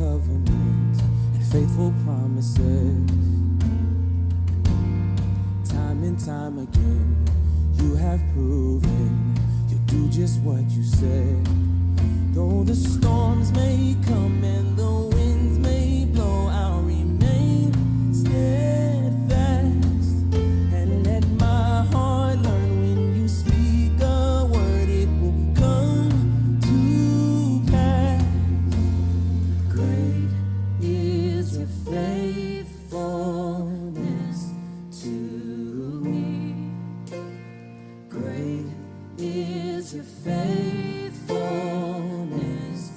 covenant and faithful promises. Time and time again, you have proven you'll do just what you said. Though the storms may come and the winds may blow, I'll remain steadfast and let my heart learn when you speak a word, it will come to pass. Great is your faithfulness to me. Great is your faithfulness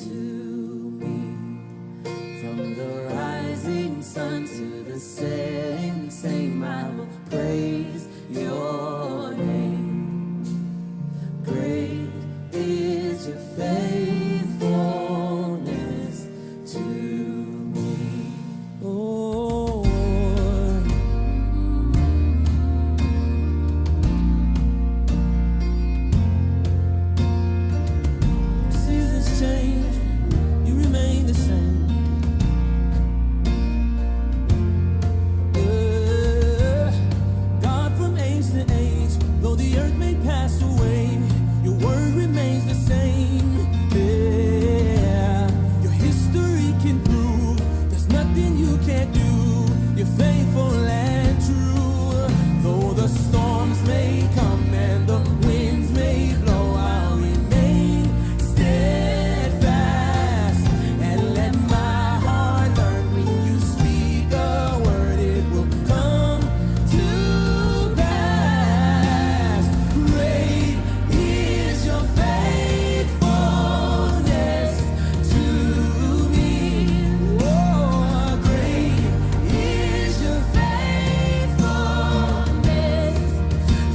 to me. From the rising sun to the setting same, I will praise your name. Great is your faithfulness to me. Oh, seasons change, you remain the same. God from age to age, though the earth may pass away, your word remains the same. Yeah, your history can prove there's nothing you can't do. You're faithful and true. Though the storms may come and the winds may blow, I'll remain steadfast and let my heart learn when you speak a word, it will come to pass. Great is your faithfulness to me. Oh, great is your faithfulness.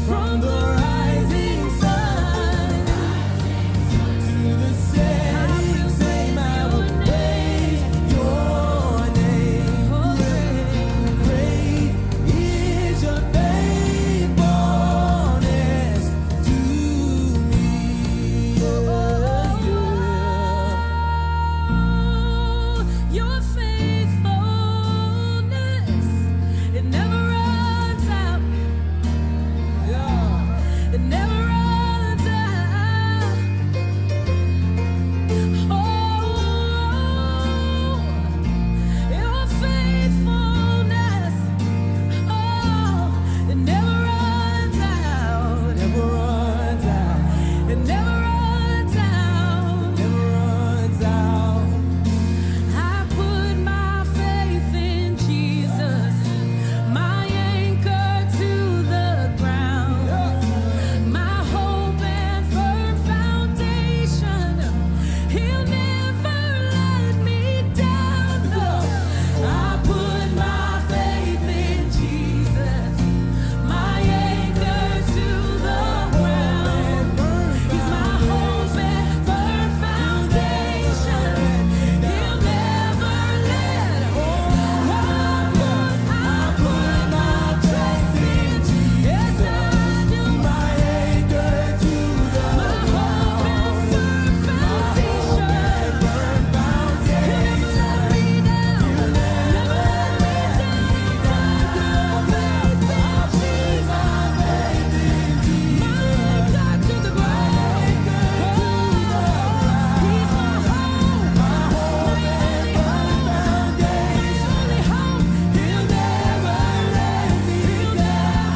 From the rising sun to the setting same, I will praise your name. Great is your faithfulness to me. Your faithfulness, it never runs out. It never runs out. Oh, your faithfulness, oh, it never runs out. Never runs out. It never runs out. Never runs out. I put my faith in Jesus, my anchor to the ground, my hope and firm foundation. He'll never let me down. I put my faith in Jesus, my anchor to the ground. He's my hope and firm foundation. He'll never let go. I put my trust in Jesus. Yes, I do. My anchor to the ground. My hope and firm foundation. He'll never let me down. Never let me down. My faith in Jesus. My anchor to the ground. He's my hope. My only hope. He'll never let me down.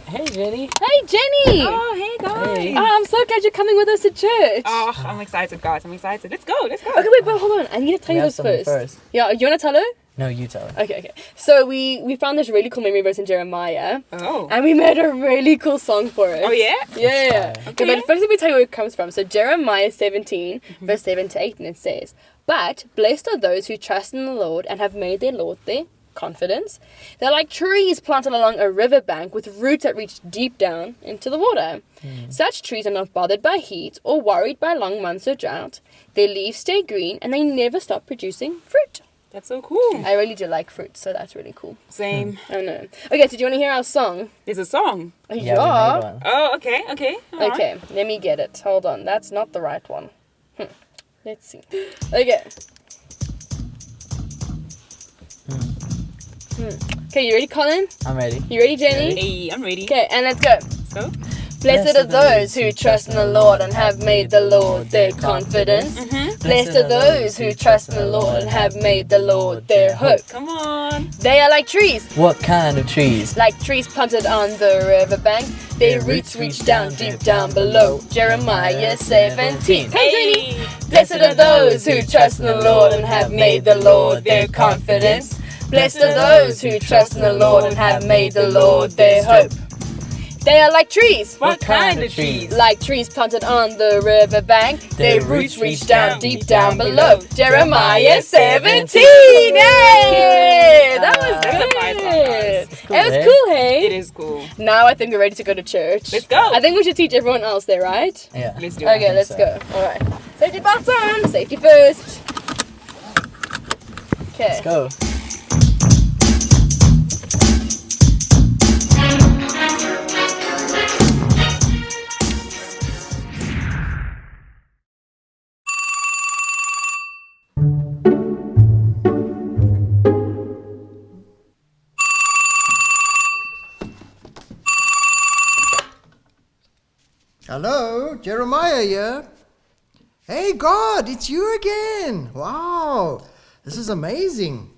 Hey, Jenny. Hey, Jenny! Oh, hey guys. Hey. Oh, I'm so glad you're coming with us to church. Oh, I'm excited, guys. I'm excited. Let's go. Let's go. Okay, wait, but hold on. I need to tell We you have this something first. first. Yeah, you want to tell her? No, you tell her. Okay. So we found this really cool memory verse in Jeremiah, Oh. and we made a really cool song for it. Oh, yeah? Yeah. Okay, Okay. but first let me tell you where it comes from. So Jeremiah 17, verse 7 to 8, and it says, "But blessed are those who trust in the Lord and have made their Lord their confidence. They're like trees planted along a riverbank with roots that reach deep down into the water. Such trees are not bothered by heat or worried by long months of drought. Their leaves stay green and they never stop producing fruit." That's so cool. I really do like fruit, so that's really cool. Same. I know. Okay, so do you want to hear our song? There's a song. Yeah, we made one. Oh, okay. All right. Okay, let me get it. Hold on, that's not the right one. Let's see. Okay. Okay, you ready, Colin? I'm ready. You ready, Jenny? Hey, I'm ready. Okay, and let's go. Let's go. Blessed are those who trust in the Lord and have made the Lord their confidence. Blessed are those who trust in the Lord and have made the Lord their hope. Come on. They are like trees, What kind of trees? like trees planted on the riverbank. Their roots reach down deep down below. Jeremiah 17. Hey, Jenny! Blessed are those who trust in the Lord and have made the Lord their confidence. Blessed are those who trust in the Lord and have made the Lord their hope. They are like trees, What kind of trees? like trees planted on the riverbank. Their roots reach down deep down below. Jeremiah 17. Yay! That was That's a good. fire song, guys. It's cool, It was eh? cool, hey? It is cool. Now I think we're ready to go to church. Let's go. I think we should teach everyone else there, right? Yeah. Let's do it. Okay, let's go. Alright. Safety belts on. Safety first. Okay. Let's go. Hello, Jeremiah here. Hey God, it's you again. Wow, this is amazing.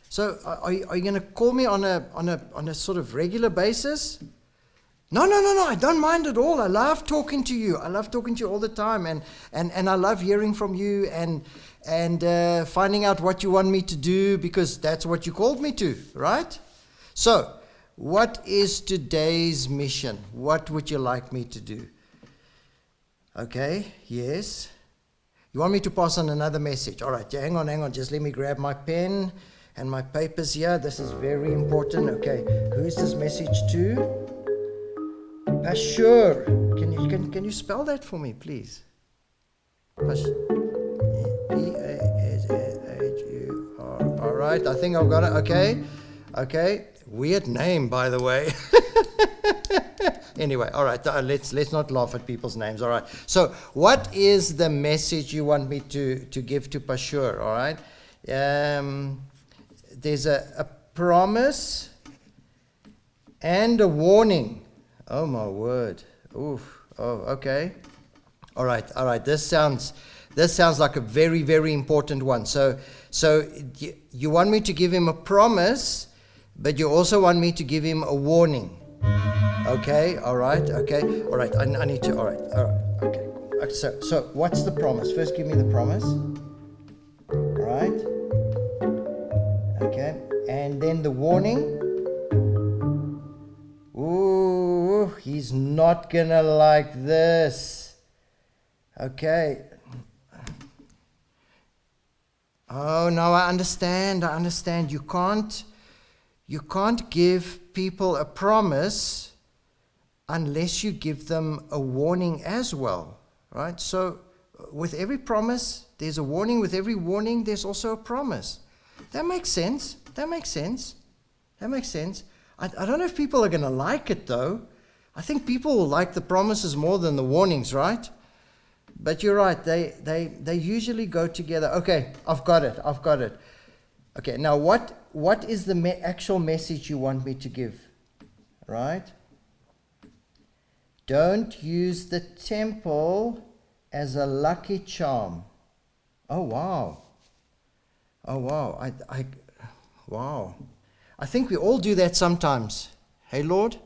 So, are you going to call me on a sort of regular basis? No. I don't mind at all. I love talking to you. I love talking to you all the time, and I love hearing from you and finding out what you want me to do, because that's what you called me to, right? So, what is today's mission? What would you like me to do? Okay, yes. You want me to pass on another message? All right, hang on. Just let me grab my pen and my papers here. This is very important. Okay, who's this message to? Pashur. Can you spell that for me, please? P-A-S-H-U-R. All right, I think I've got it. Okay. Weird name, by the way. Anyway, all right, let's not laugh at people's names, all right. So what is the message you want me to give to Pashur, all right? There's a promise and a warning. Oh, my word. Oof. Oh, okay. All right. This sounds like a very, very important one. So you want me to give him a promise, but you also want me to give him a warning. Okay, all right, I need to, all right, okay. So what's the promise? First give me the promise. All right. Okay, and then the warning. Ooh, he's not gonna like this. Okay. Oh, no, I understand. You can't give people a promise unless you give them a warning as well, right? So with every promise, there's a warning. With every warning, there's also a promise. That makes sense. I don't know if people are going to like it, though. I think people will like the promises more than the warnings, right? But you're right. They usually go together. Okay, I've got it. Okay, now what is the actual message you want me to give, right? Don't use the temple as a lucky charm. Oh, wow. Wow. I think we all do that sometimes. Hey, Lord?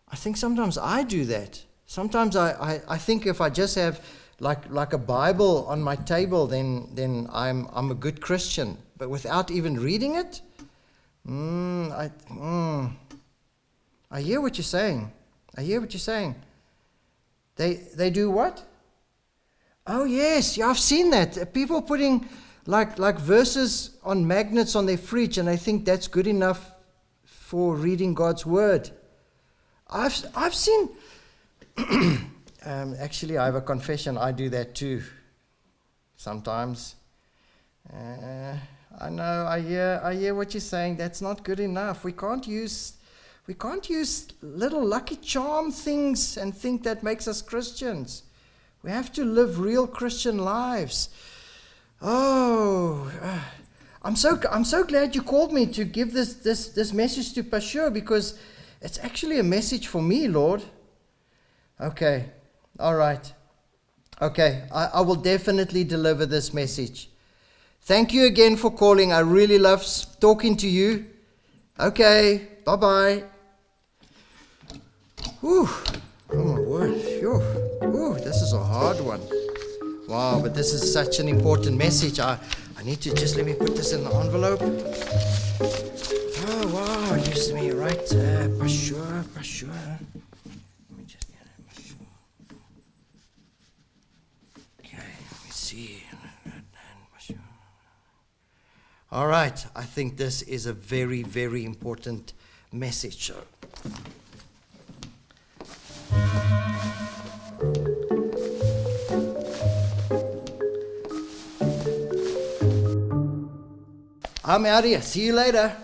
I think sometimes I do that. Sometimes I think if I just have like a Bible on my table, then I'm a good Christian. But without even reading it, I hear what you're saying. They do what? Oh yes, I've seen that. People putting like verses on magnets on their fridge, and I think that's good enough for reading God's word. I've seen. Actually, I have a confession. I do that too. Sometimes. I know. I hear what you're saying. That's not good enough. We can't use little lucky charm things and think that makes us Christians. We have to live real Christian lives. Oh, I'm so glad you called me to give this message to Pashur, because it's actually a message for me, Lord. Okay, all right. Okay, I will definitely deliver this message. Thank you again for calling. I really love talking to you. Okay, bye-bye. Whew. Oh my word. Phew. Ooh, this is a hard one. Wow, but this is such an important message. I need to just let me put this in the envelope. Oh wow, it gives me right. Pashur. Let me just get it. Pashur. Okay, let me see. All right, I think this is a very, very important message. I'm out here. See you later.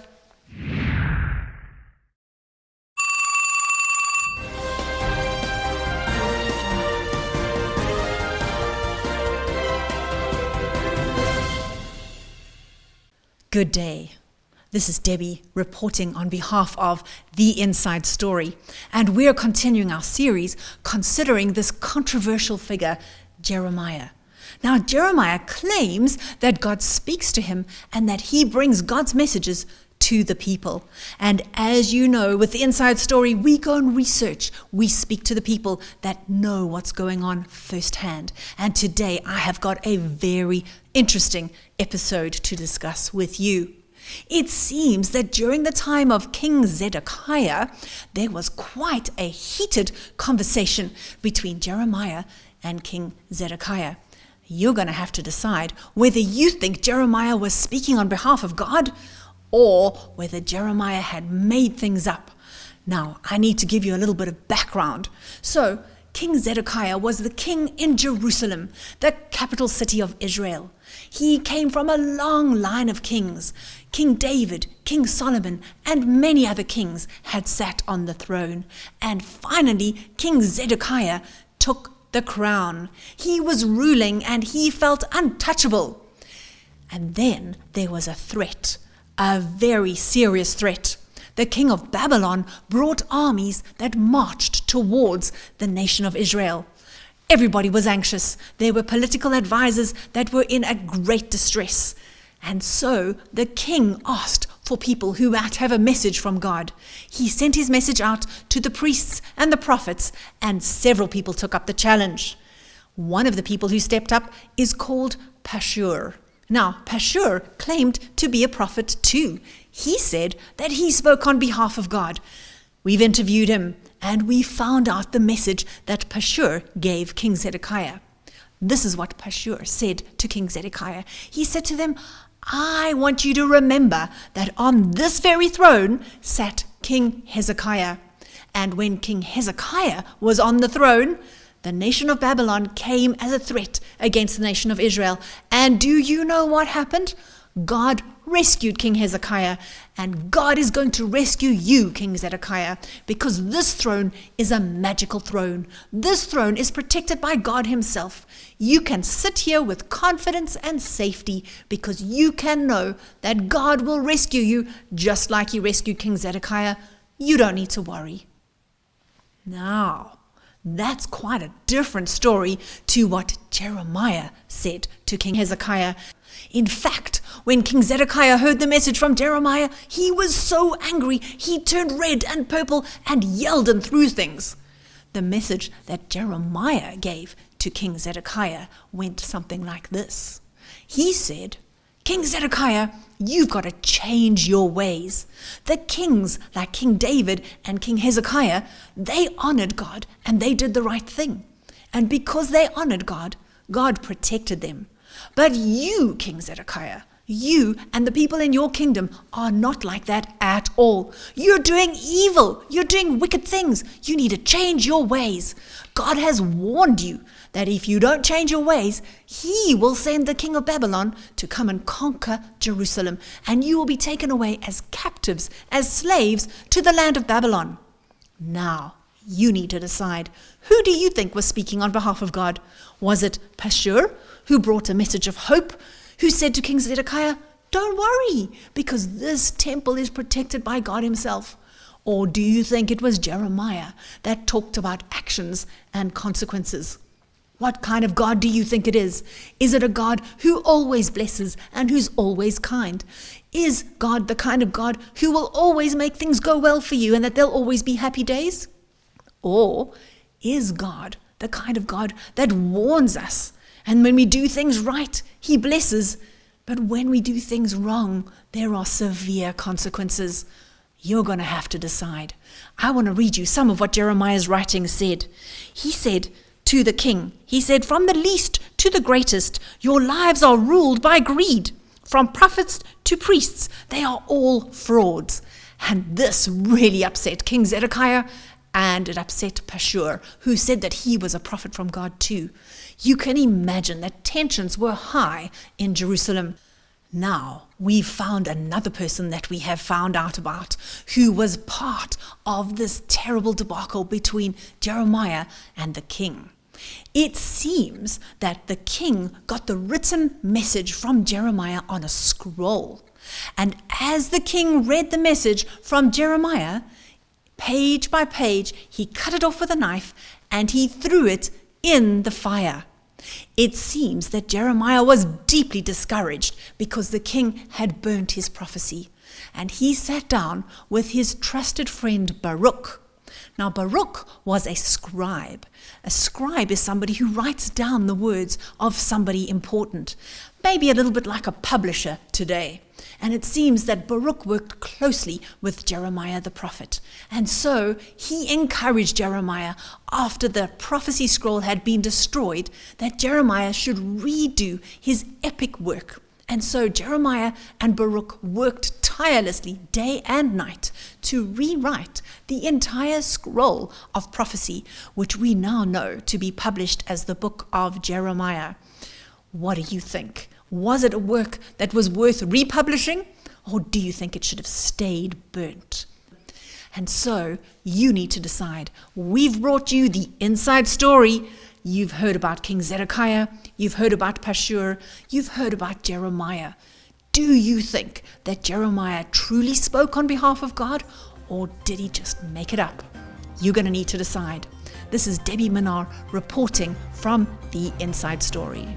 Good day. This is Debbie reporting on behalf of The Inside Story, and we're continuing our series considering this controversial figure, Jeremiah. Now, Jeremiah claims that God speaks to him and that he brings God's messages to the people. And as you know, with The Inside Story, we go and research. We speak to the people that know what's going on firsthand. And today I have got a very interesting episode to discuss with you. It seems that during the time of King Zedekiah, there was quite a heated conversation between Jeremiah and King Zedekiah. You're going to have to decide whether you think Jeremiah was speaking on behalf of God or whether Jeremiah had made things up. Now, I need to give you a little bit of background. So, King Zedekiah was the king in Jerusalem, the capital city of Israel. He came from a long line of kings. King David, King Solomon, and many other kings had sat on the throne. And finally, King Zedekiah took the crown. He was ruling and he felt untouchable. And then there was a threat, a very serious threat. The king of Babylon brought armies that marched towards the nation of Israel. Everybody was anxious. There were political advisors that were in a great distress. And so the king asked for people who might have a message from God. He sent his message out to the priests and the prophets, and several people took up the challenge. One of the people who stepped up is called Pashur. Now, Pashur claimed to be a prophet too. He said that he spoke on behalf of God. We've interviewed him, and we found out the message that Pashur gave King Zedekiah. This is what Pashur said to King Zedekiah. He said to them, I want you to remember that on this very throne sat King Hezekiah. And when King Hezekiah was on the throne, the nation of Babylon came as a threat against the nation of Israel. And do you know what happened? God rescued King Hezekiah, and God is going to rescue you, King Zedekiah, because this throne is a magical throne. This throne is protected by God himself. You can sit here with confidence and safety because you can know that God will rescue you just like he rescued King Zedekiah. You don't need to worry. Now, that's quite a different story to what Jeremiah said to King Hezekiah. In fact, when King Zedekiah heard the message from Jeremiah, he was so angry, he turned red and purple and yelled and threw things. The message that Jeremiah gave to King Zedekiah went something like this. He said, King Zedekiah, you've got to change your ways. The kings, like King David and King Hezekiah, they honored God and they did the right thing. And because they honored God, God protected them. But you, King Zedekiah, You and the people in your kingdom are not like that at all. You're doing evil. You're doing wicked things. You need to change your ways. God has warned you that if you don't change your ways, he will send the king of Babylon to come and conquer Jerusalem, and you will be taken away as captives, as slaves to the land of Babylon. Now, you need to decide, who do you think was speaking on behalf of God? Was it Pashur, who brought a message of hope, who said to King Zedekiah, don't worry, because this temple is protected by God himself? Or do you think it was Jeremiah that talked about actions and consequences? What kind of God do you think it is? Is it a God who always blesses and who's always kind? Is God the kind of God who will always make things go well for you and that there'll always be happy days? Or is God the kind of God that warns us, and when we do things right, he blesses, but when we do things wrong, there are severe consequences? You're going to have to decide. I want to read you some of what Jeremiah's writing said. He said to the king, he said, from the least to the greatest, your lives are ruled by greed. From prophets to priests, they are all frauds. And this really upset King Zedekiah, and it upset Pashur, who said that he was a prophet from God too. You can imagine that tensions were high in Jerusalem. Now, we've found another person that we have found out about who was part of this terrible debacle between Jeremiah and the king. It seems that the king got the written message from Jeremiah on a scroll. And as the king read the message from Jeremiah, page by page, he cut it off with a knife and he threw it in the fire. It seems that Jeremiah was deeply discouraged because the king had burnt his prophecy, and he sat down with his trusted friend Baruch. Now, Baruch was a scribe. A scribe is somebody who writes down the words of somebody important, maybe a little bit like a publisher today. And it seems that Baruch worked closely with Jeremiah the prophet. And so he encouraged Jeremiah, after the prophecy scroll had been destroyed, that Jeremiah should redo his epic work. And so Jeremiah and Baruch worked tirelessly day and night to rewrite the entire scroll of prophecy, which we now know to be published as the book of Jeremiah. What do you think? Was it a work that was worth republishing, or do you think it should have stayed burnt? And so you need to decide. We've brought you the inside story. You've heard about King Zedekiah. You've heard about Pashur. You've heard about Jeremiah. Do you think that Jeremiah truly spoke on behalf of God, or did he just make it up? You're going to need to decide. This is Debbie Minar reporting from the Inside Story.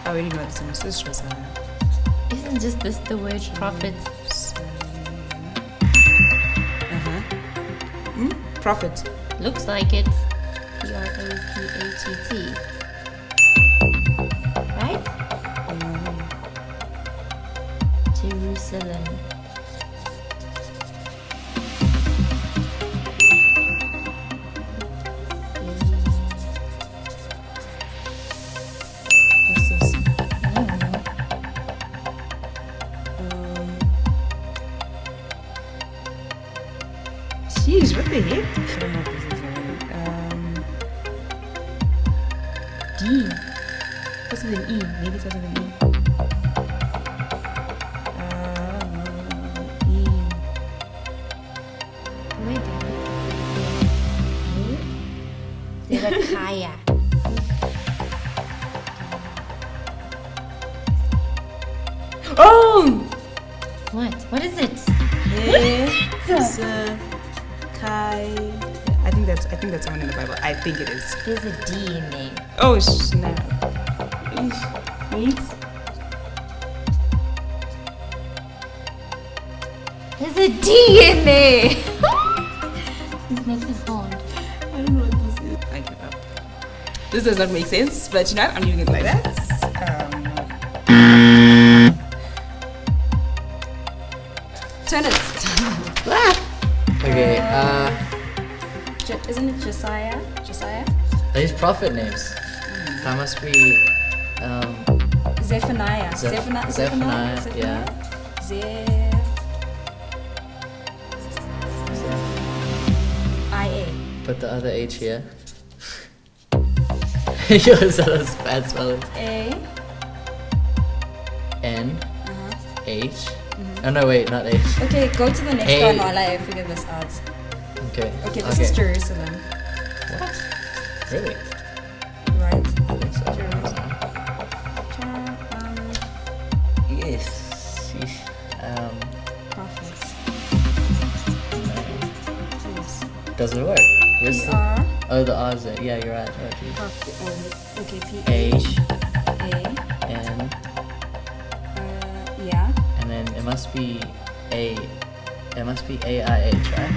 I already know this in my sister's hand. Isn't just this the word prophets? Prophet. Looks like it. Prophet. Right? Jerusalem. What's this? I don't know. Jeez, what the heck? I don't know if this is right. D. What's with an E? Maybe it's with an E. E. Wait. Zedekiah. Kai. I think that's someone in the Bible. I think it is. There's a D in there. Oh snap. Wait. There's a D in there. This makes it hard. I don't know what this is. I give up. This does not make sense, but you know what? I'm leaving it like that. Turn it. Okay, Isn't it Josiah? Josiah? these prophet names. That must be, Zephaniah. Zephaniah, yeah. IA. Put the other H here. Yo, that was bad spelling. A. N, H. Oh no, wait, not H. Okay, go to the next A. one while I figure this out. Okay. Okay, this is Jerusalem, What? Really? right? I think so. Yes. Sheesh. Prophets. Doesn't work. Where's the? PR. Oh, the R's there. Yeah, you're right. Oh, geez. Prophet. Okay, P. H, A. N, Yeah. and then it must be A. It must be AIH, right?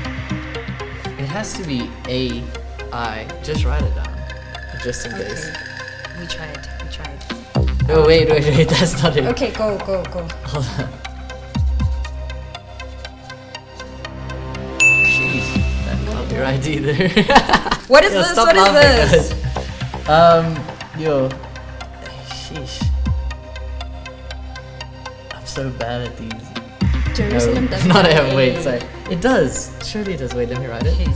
It has to be AI. Just write it down, just in case. We tried. Oh wait, that's not it. Okay, go. Hold on. Jeez, that can't be right either. What is Yo, this? stop What is laughing, this? guys. Yo. Sheesh. I'm so bad at these. Jerusalem No, doesn't not have wait, A. sorry. It does. Surely it does. Wait, let me write it.